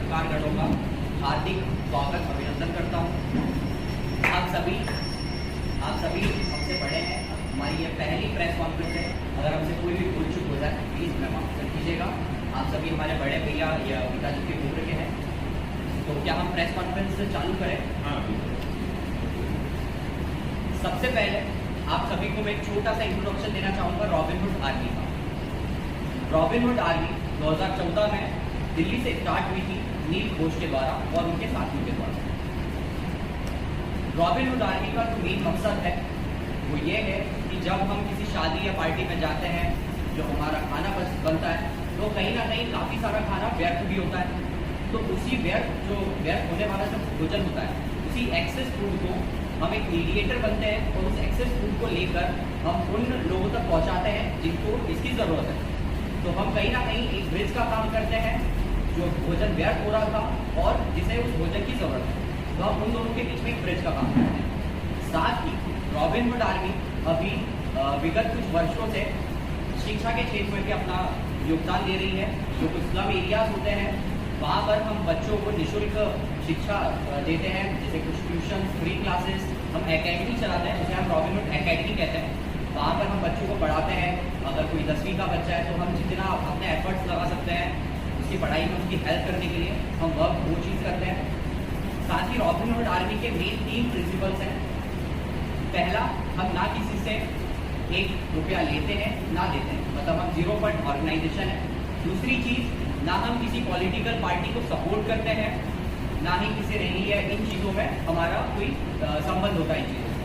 पत्रकारगणों का हार्दिक स्वागत अभिनंदन करता हूँ। आप सभी हमसे बड़े हैं, हमारी ये पहली प्रेस कॉन्फ्रेंस है। अगर हमसे कोई भी भूल चूक हो जाए प्लीज़ हमें माफ कर दीजिएगा। आप सभी हमारे बड़े भैया या पिताजी के उम्र के हैं, तो क्या हम प्रेस कॉन्फ्रेंस चालू करें? हाँ। सबसे पहले आप सभी को मैं एक छोटा सा इंट्रोडक्शन देना चाहूँगा रॉबिनहुड आर्मी का। रॉबिनहुड आर्मी 2014 में दिल्ली से स्टार्ट हुई थी नील घोष के द्वारा और उनके साथियों के द्वारा। रॉबिनहुड आर्मी का जो मेन मकसद है वो ये है कि जब हम किसी शादी या पार्टी में जाते हैं, जो हमारा खाना बनता है, तो कहीं ना कहीं काफ़ी सारा खाना व्यर्थ भी होता है। तो उसी व्यर्थ होने वाला जो भोजन होता है, उसी एक्सेस फूड को हम एक मीडिएटर बनते हैं और उस एक्सेस फूड को लेकर हम उन लोगों तक पहुंचाते हैं जिनको इसकी ज़रूरत है। तो हम कहीं ना कहीं एक ब्रिज का काम करते हैं, जो भोजन व्यर्थ हो रहा था और जिसे उस भोजन की ज़रूरत है, तो हम उन दोनों के बीच में एक ब्रिज का काम करते हैं। साथ ही रॉबिनहुड आर्मी अभी विगत कुछ वर्षों से शिक्षा के क्षेत्र में भी अपना योगदान दे रही है। जो कुछ स्लम एरियाज होते हैं वहाँ पर हम बच्चों को निःशुल्क शिक्षा देते हैं, जैसे कुछ ट्यूशन, फ्री क्लासेस, हम एकेडमी चलाते हैं, जिसे हम रॉबिनहुड एकेडमी कहते हैं। वहाँ पर हम बच्चों को पढ़ाते हैं। अगर कोई 10वीं का बच्चा है तो हम जितना अपने एफर्ट्स लगा सकते हैं उसकी पढ़ाई में उसकी हेल्प करने के लिए हम वो चीज़ करते हैं। साथ ही रॉबिनहुड आर्मी के मेन 3 प्रिंसिपल्स हैं। पहला, हम ना किसी से 1 रुपया लेते हैं ना देते हैं, मतलब हम 0 फंड ऑर्गेनाइजेशन है। दूसरी चीज़, ना हम किसी पॉलिटिकल पार्टी को सपोर्ट करते हैं, ना ही किसी रैली या इन चीज़ों में हमारा कोई संबंध होता है इन चीज़ों से।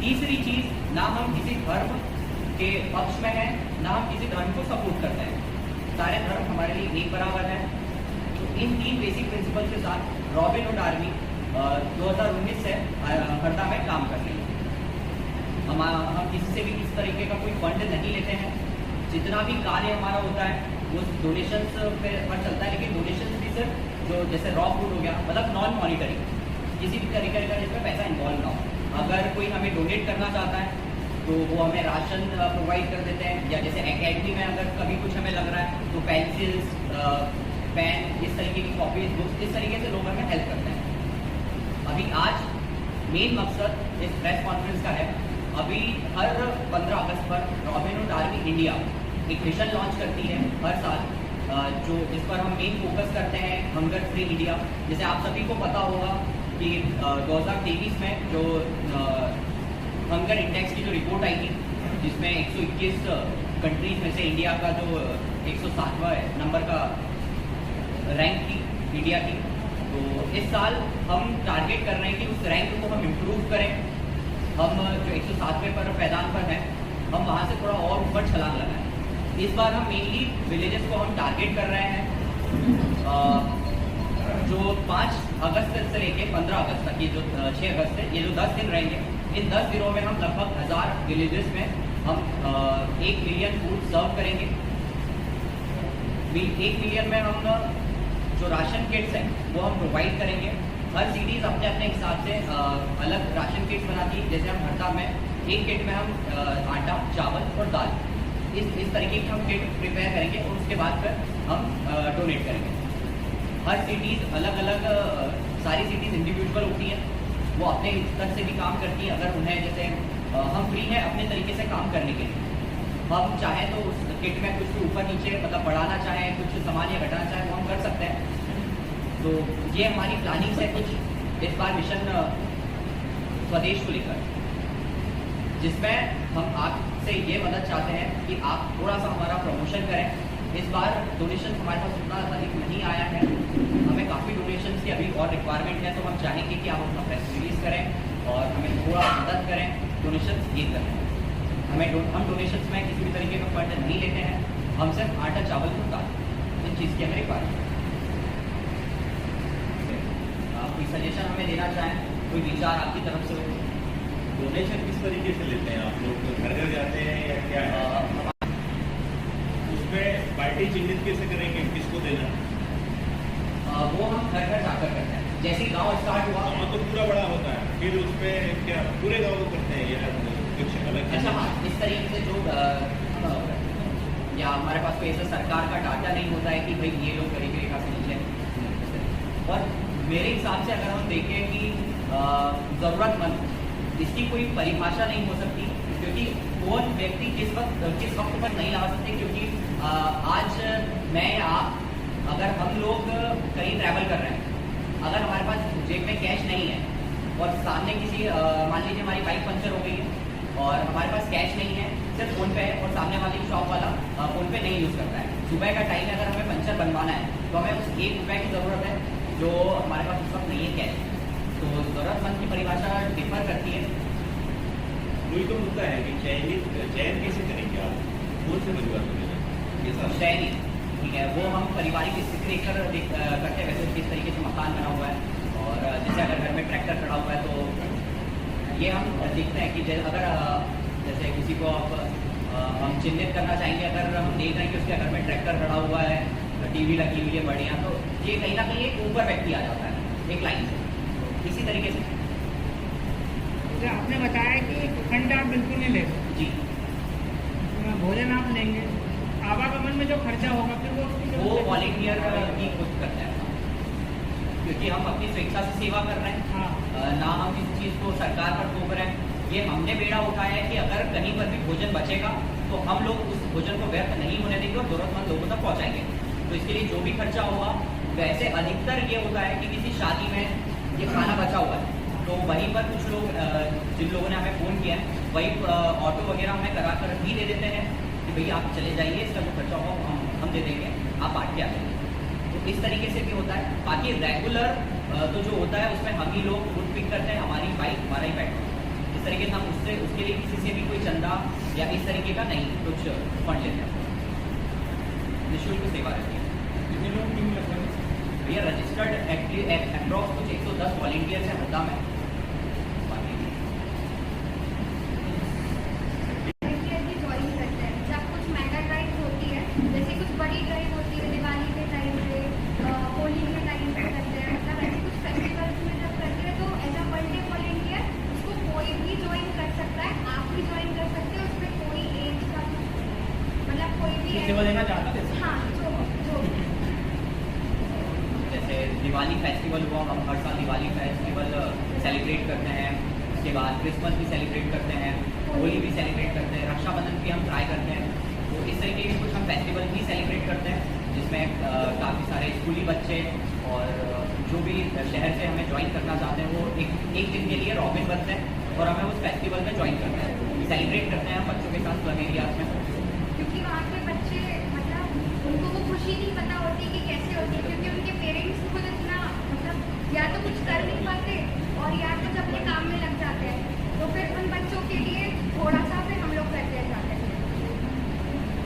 तीसरी चीज़, ना हम किसी धर्म के पक्ष में हैं, ना हम किसी धर्म को सपोर्ट करते हैं। सारे धर्म हमारे लिए एक बराबर है। तो इन 3 बेसिक प्रिंसिपल के साथ रॉबिनहुड आर्मी 2019 से हरदा में काम कर रही है। हम किसी से भी किस तरीके का कोई फंड नहीं लेते हैं। जितना भी कार्य हमारा होता है वो डोनेशंस पे पर चलता है, लेकिन डोनेशंस भी सिर्फ जो जैसे रॉ फूड हो गया, मतलब नॉन मॉनिटरी, किसी भी तरीके का जिसमें पैसा इन्वॉल्व ना हो। अगर कोई हमें डोनेट करना चाहता है तो वो हमें राशन प्रोवाइड कर देते हैं, या जैसे एकेडमी में अगर कभी कुछ हमें लग रहा है तो पेंसिल्स, पेन, इस तरीके की कॉपीज, बुक्स, इस तरीके से लोग हमें हेल्प करते हैं। अभी आज मेन मकसद इस प्रेस कॉन्फ्रेंस का है, अभी हर 15 अगस्त पर रॉबिनहुड आर्मी इंडिया एक मिशन लॉन्च करती है हर साल, जो जिस पर हम मेन फोकस करते हैं हंगर फ्री इंडिया। जैसे आप सभी को पता होगा कि 2023 में जो हंगर इंडेक्स की जो रिपोर्ट आई थी, जिसमें 121 कंट्रीज में से इंडिया का जो 107वां नंबर का रैंक थी इंडिया की। तो इस साल हम टारगेट कर रहे हैं कि उस रैंक को हम इम्प्रूव करें। हम जो 107वें पर पैदान पर हैं, हम वहाँ से थोड़ा और ऊपर छलांग लगाएं। इस बार हम मेनली विलेजेस को हम टारगेट कर रहे हैं। जो 5 अगस्त से लेके 15 अगस्त तक, ये जो 6 अगस्त से ये जो 10 दिन रहेंगे, इन 10 दिनों में हम लगभग 1000 विलेजेस में हम 1 मिलियन फूड सर्व करेंगे। 1 मिलियन में हम जो राशन किट्स हैं वो हम प्रोवाइड करेंगे। हर सिटीज़ अपने अपने हिसाब से अलग राशन किट्स बनाती है। जैसे हम हरदा में एक किट में हम आटा, चावल और दाल, इस तरीके की हम किट प्रिपेयर करेंगे और उसके बाद फिर हम डोनेट करेंगे। हर सिटीज़ अलग अलग, सारी सिटीज़ इंडिविजुअल होती हैं, वो अपने स्तर से भी काम करती हैं। अगर उन्हें जैसे हम फ्री हैं अपने तरीके से काम करने के लिए, हम चाहें तो उस किट में कुछ ऊपर नीचे मतलब बढ़ाना चाहें, कुछ सामान या घटाना चाहें, वो हम कर सकते हैं। तो ये हमारी प्लानिंग है कुछ इस बार मिशन स्वदेश को लेकर, जिसमें हम आपसे ये मदद चाहते हैं कि आप थोड़ा सा हमारा प्रमोशन करें। इस बार डोनेशन हमारे पास उतना अधिक नहीं आया है, हमें काफ़ी डोनेशन की अभी और रिक्वायरमेंट है। तो हम चाहेंगे कि आप अपना प्रेस रिलीज़ करें और हमें थोड़ा मदद करें, डोनेशन ये करें। हम डोनेशन में किसी भी तरीके का फंड नहीं लेते हैं, हम सिर्फ आटा, चावल, दाल, इन चीज़ की हमें रिक्वायरमेंट है। कोई सजेशन हमें देना चाहें, कोई विचार आपकी तरफ से हो? डोनेशन किस तरीके से लेते हैं आप लोग? तो घर घर जाते हैं या क्या है? उसमें पार्टी चिन्हित कैसे करेंगे, किसको देना? वो हम घर घर जाकर करते हैं। जैसे ही गाँव स्टार्ट हुआ तो पूरा बड़ा होता है, फिर उस पर क्या पूरे गाँव को करते हैं या कुछ अलग? अच्छा, हाँ, इस तरीके से जो या हमारे पास कोई ऐसा सरकार का डाटा नहीं होता है कि भाई ये लोग गरीबी रेखा से नीचे हैं। मेरे हिसाब से अगर हम देखें कि ज़रूरतमंद, इसकी कोई परिभाषा नहीं हो सकती, क्योंकि कौन व्यक्ति किस वक्त पर नहीं ला सकते। क्योंकि आज मैं या आप, अगर हम लोग कहीं ट्रैवल कर रहे हैं, अगर हमारे पास जेब में कैश नहीं है और सामने किसी मान लीजिए हमारी बाइक पंचर हो गई है और हमारे पास कैश नहीं है, सिर्फ फ़ोन पे है और सामने वाली शॉप वाला फ़ोन पे नहीं यूज़ करता है, सुबह का टाइम है, अगर हमें पंचर बनवाना है तो हमें उस ₹1 की ज़रूरत है जो हमारे पास उस वक्त नहीं है कैश। तो ज़रूरतमंद की परिभाषा डिफर करती है। वही तो मुद्दा है कि चयन कैसे करेंगे आप, कौन से परिवार को लेना ये सब शहरी, ठीक है, वो हम पारिवारिक स्थिति देखकर करते हैं। वैसे किस तरीके से मकान बना हुआ है और जैसे अगर घर में ट्रैक्टर खड़ा हुआ है तो ये हम देखते हैं कि अगर जैसे किसी को हम चिन्हित करना चाहेंगे, अगर हम देख रहे हैं कि उसके घर में ट्रैक्टर खड़ा हुआ है, टीवी लगी हुई है बढ़िया, तो ये कहीं ना कहीं एक ऊपर व्यक्ति आ जाता है एक लाइन से। इसी तरीके से जैसे आपने बताया कि खंड आप बिल्कुल नहीं लेंगे, जी, भोजन आप लेंगे, आवागमन में जो खर्चा होगा फिर वो वॉलेंटियर ही खुद करता है, क्योंकि हम अपनी स्वेच्छा से सेवा कर रहे हैं। हाँ, ना हम किसी चीज़ को सरकार पर थोप रहे हैं। ये हमने बेड़ा उठाया है कि अगर कहीं पर भी भोजन बचेगा तो हम लोग उस भोजन को व्यर्थ नहीं होने देंगे और ज़रूरतमंद लोगों तक पहुंचाएंगे। तो इसके लिए जो भी खर्चा होगा, वैसे अधिकतर ये होता है कि किसी शादी में ये खाना बचा हुआ है तो वहीं पर कुछ लोग जिन लोगों ने हमें फ़ोन किया है वही ऑटो वगैरह हमें करा कर भी दे देते हैं कि भैया आप चले जाइए, इसका जो खर्चा होगा हम दे देंगे, आप बांट के आ जाइए। तो इस तरीके से भी होता है। बाकी रेगुलर तो जो होता है उसमें हम ही लोग खुद पिक करते हैं, हमारी बाइक हमारा ही पेट्रोल, इस तरीके से हम उसके लिए किसी से भी कोई चंदा या इस तरीके का नहीं कुछ फंड लेते हैं। निःशुल्क सेवा रहती है। कितने लोग टीम लगते हैं? भैया रजिस्टर्ड अप्रॉक्स कुछ 110 वॉलेंटियर्स हैं हरदा में। बाकी वॉलंटियर भी ज्वाइन करते हैं। जब कुछ मेगा ड्राइव होती है, जैसे कुछ बड़ी ड्राइव होती है दिवाली के टाइम पे, होली के टाइम पे करते हैं, मतलब ऐसे कुछ फेस्टिवल्स में जब करते हैं तो as a one day volunteer उसको कोई भी ज्वाइन कर सकता है, आप भी ज्वाइन कर सकते हैं, उसमें कोई एज का कुछ नहीं है। मतलब कोई भी सेवा देना चाहता है। हाँ, जो जैसे दिवाली फेस्टिवल हुआ, हम हर साल दिवाली फेस्टिवल सेलिब्रेट करते हैं, उसके बाद क्रिसमस भी सेलिब्रेट करते हैं, होली भी सेलिब्रेट करते हैं, रक्षाबंधन भी हम ट्राई करते हैं। तो इस तरीके के कुछ हम फेस्टिवल भी सेलिब्रेट करते हैं जिसमें काफ़ी सारे स्कूली बच्चे और जो भी शहर से हमें ज्वाइन करना चाहते हैं वो एक दिन के लिए रॉबिन बनते हैं और हमें उस फेस्टिवल में ज्वाइन करते हैं, सेलिब्रेट करते हैं बच्चों के साथ स्लम एरियाज में। क्योंकि वहाँ के बच्चे मतलब उनको वो